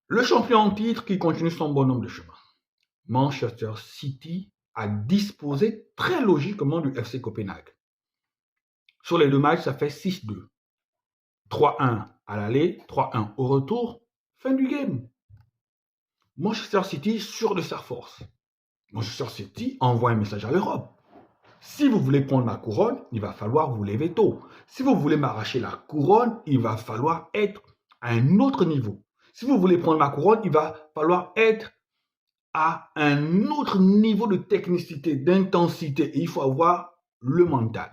Le champion en titre qui continue son bonhomme de chemin. Manchester City a disposé très logiquement du FC Copenhague. Sur les deux matchs, ça fait 6-2. 3-1 à l'aller, 3-1 au retour, fin du game. Manchester City sûr de sa force. Manchester City envoie un message à l'Europe. Si vous voulez prendre ma couronne, il va falloir vous lever tôt. Si vous voulez m'arracher la couronne, il va falloir être à un autre niveau. Si vous voulez prendre ma couronne, il va falloir être à un autre niveau de technicité, d'intensité. Et il faut avoir le mental.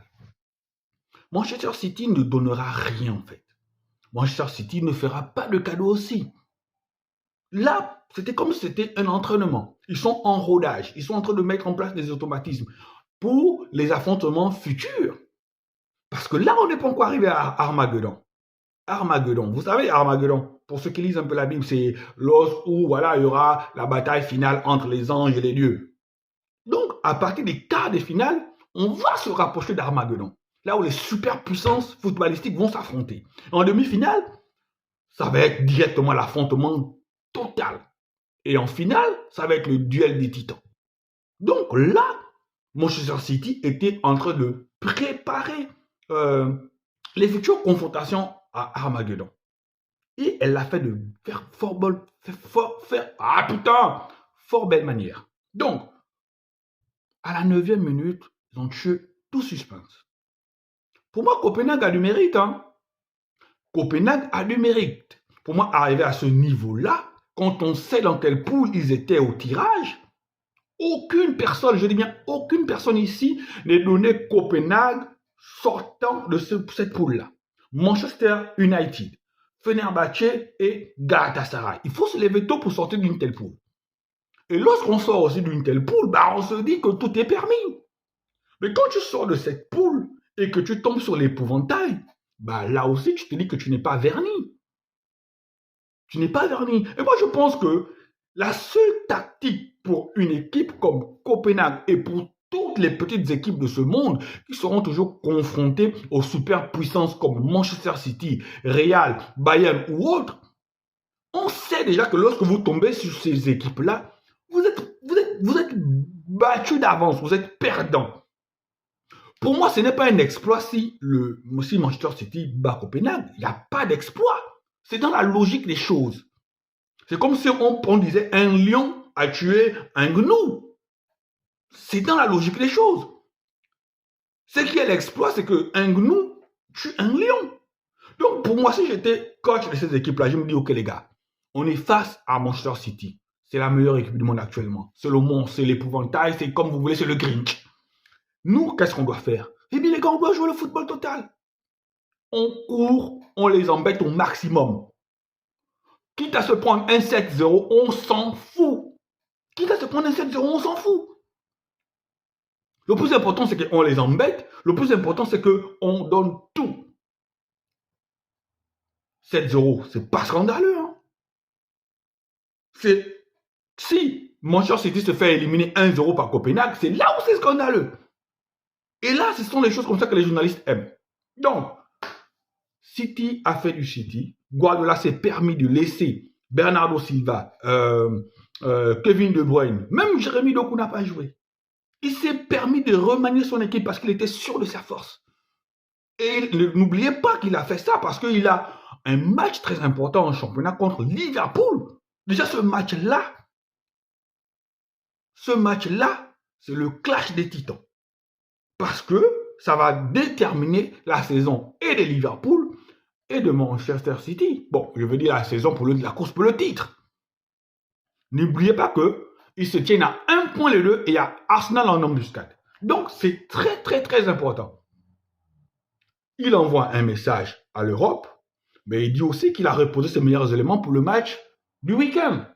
Manchester City ne donnera rien en fait. Manchester City ne fera pas de cadeau aussi. Là, c'était comme si c'était un entraînement. Ils sont en rodage. Ils sont en train de mettre en place des automatismes pour les affrontements futurs. Parce que là, on n'est pas encore arrivé à Armageddon. Armageddon, vous savez, Armageddon, pour ceux qui lisent un peu la Bible, c'est l'os où voilà, il y aura la bataille finale entre les anges et les dieux. Donc, à partir des quarts de finale, on va se rapprocher d'Armageddon. Là où les superpuissances footballistiques vont s'affronter. En demi-finale, ça va être directement l'affrontement total. Et en finale, ça va être le duel des titans. Donc là, Manchester City était en train de préparer les futures confrontations à Armageddon. Et elle l'a fait de faire fort belle manière. Donc, à la 9e minute, ils ont tué tout suspense. Pour moi, Copenhague a du mérite. Copenhague a du mérite. Pour moi, arriver à ce niveau-là, quand on sait dans quelle poule ils étaient au tirage, aucune personne, je dis bien aucune personne ici, n'est donné Copenhague sortant de cette poule-là. Manchester United, Fenerbahçe et Galatasaray. Il faut se lever tôt pour sortir d'une telle poule. Et lorsqu'on sort aussi d'une telle poule, on se dit que tout est permis. Mais quand tu sors de cette poule et que tu tombes sur l'épouvantail, là aussi tu te dis que tu n'es pas verni. Tu n'es pas verni. Et moi je pense que la seule tactique pour une équipe comme Copenhague et pour toutes les petites équipes de ce monde qui seront toujours confrontées aux superpuissances comme Manchester City, Real, Bayern ou autres, on sait déjà que lorsque vous tombez sur ces équipes-là, vous êtes battu d'avance, vous êtes perdant. Pour moi, ce n'est pas un exploit si Manchester City bat Copenhague. Il n'y a pas d'exploit. C'est dans la logique des choses. C'est comme si on disait un lion a tué un gnou. C'est dans la logique des choses. Ce qui est l'exploit, c'est qu'un gnou tue un lion. Donc pour moi, si j'étais coach de ces équipes-là, je me dis, ok les gars, on est face à Manchester City. C'est la meilleure équipe du monde actuellement. C'est le monstre, c'est l'épouvantail, c'est comme vous voulez, c'est le Grinch. Nous, qu'est-ce qu'on doit faire? Eh bien les gars, on doit jouer le football total. On court, on les embête au maximum. Quitte à se prendre un 7-0, on s'en fout. Quitte à se prendre un 7-0, on s'en fout. Le plus important, c'est qu'on les embête. Le plus important, c'est qu'on donne tout. 7-0, c'est pas scandaleux. Si Manchester City se fait éliminer 1-0 par Copenhague, c'est là où c'est scandaleux. Et là, ce sont les choses comme ça que les journalistes aiment. Donc, City a fait du City. Guardiola s'est permis de laisser Bernardo Silva, Kevin De Bruyne, même Jérémy Doku n'a pas joué. Il s'est permis de remanier son équipe parce qu'il était sûr de sa force. Et n'oubliez pas qu'il a fait ça parce qu'il a un match très important en championnat contre Liverpool. Déjà, ce match-là, c'est le clash des titans. Parce que ça va déterminer la saison et de Liverpool et de Manchester City. Bon, je veux dire la saison pour la course pour le titre. N'oubliez pas qu'ils se tiennent à 1 point les deux et il y a Arsenal en embuscade. Donc, c'est très, très, très important. Il envoie un message à l'Europe, mais il dit aussi qu'il a reposé ses meilleurs éléments pour le match du week-end.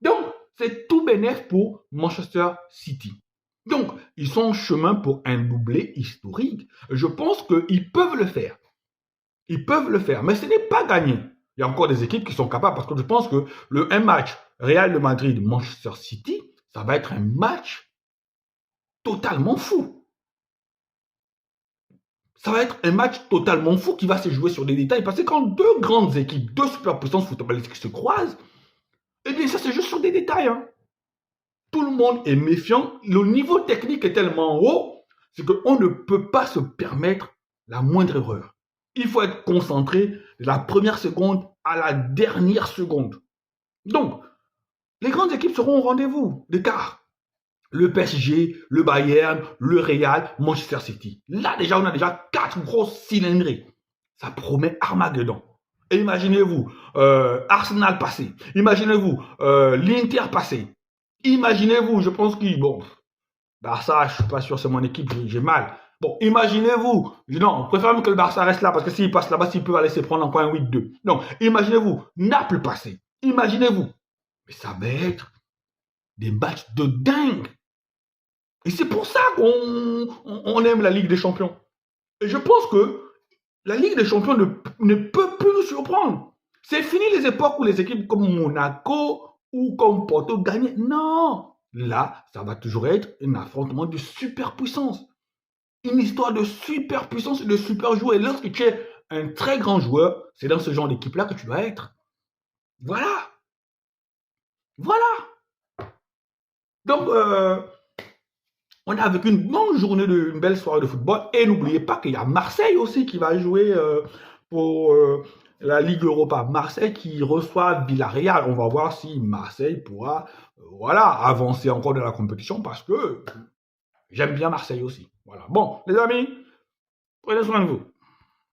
Donc, c'est tout bénef pour Manchester City. Donc, ils sont en chemin pour un doublé historique. Je pense qu'ils peuvent le faire. Ils peuvent le faire, mais ce n'est pas gagné. Il y a encore des équipes qui sont capables parce que je pense que un match Real de Madrid, Manchester City, ça va être un match totalement fou. Ça va être un match totalement fou qui va se jouer sur des détails parce que quand deux grandes équipes, deux superpuissances footballistiques se croisent, Eh bien, ça, c'est juste sur des détails. Hein. Tout le monde est méfiant. Le niveau technique est tellement haut, c'est qu'on ne peut pas se permettre la moindre erreur. Il faut être concentré de la première seconde à la dernière seconde. Donc, les grandes équipes seront au rendez-vous. L'écart. Le PSG, le Bayern, le Real, Manchester City. Là, déjà, on a déjà 4 grosses cylindrées. Ça promet Armageddon. Et imaginez-vous, Arsenal passé. Imaginez-vous, l'Inter passé. Imaginez-vous, je pense que, bon, Barça, je suis pas sûr, c'est mon équipe, j'ai mal. Bon, imaginez-vous, non, on préfère même que le Barça reste là, parce que s'il passe là-bas, s'il peut aller se prendre encore un 8-2. Non, imaginez-vous, Naples passé. Imaginez-vous. Mais ça va être des matchs de dingue. Et c'est pour ça qu'on aime la Ligue des Champions. Et je pense que la Ligue des Champions ne peut plus nous surprendre. C'est fini les époques où les équipes comme Monaco ou comme Porto gagnaient. Non. Là, ça va toujours être un affrontement de superpuissance. Une histoire de superpuissance et de super joueurs. Et lorsque tu es un très grand joueur, c'est dans ce genre d'équipe-là que tu dois être. Voilà. Voilà. Donc, on a vécu une bonne journée, une belle soirée de football. Et n'oubliez pas qu'il y a Marseille aussi qui va jouer pour la Ligue Europa. Marseille qui reçoit Villarreal. On va voir si Marseille pourra voilà, avancer encore dans la compétition parce que j'aime bien Marseille aussi. Voilà. Bon, les amis, prenez soin de vous.